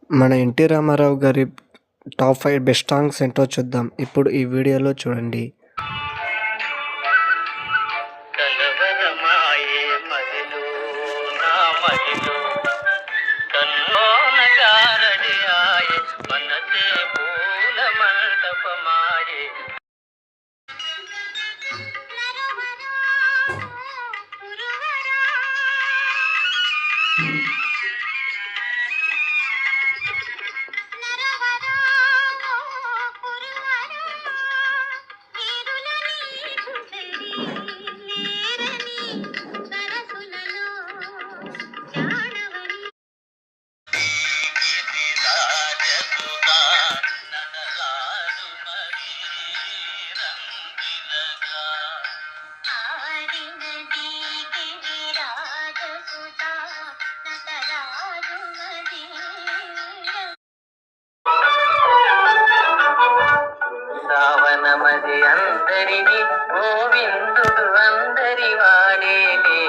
మన ఎన్టీ రామారావు గారి top 5 best songs ఏంటో చూద్దాం. ఇప్పుడు ఈ వీడియోలో చూడండి. కలవరమాయే మదిలో నా మదిలో కన్నోన గారడియాయే మనసే పూల మంటపమాయే శ్రావణమది అందరిది గోవిందుడు అందరి వాడేలే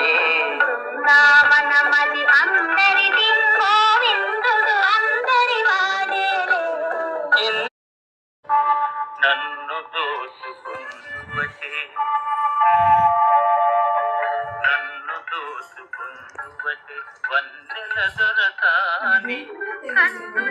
శ్రావణమది అందరిది గోవిందుడు అందరి వాడేలే నన్ను దోచుకుందువటే వన్నెల దొరకాని నన్ను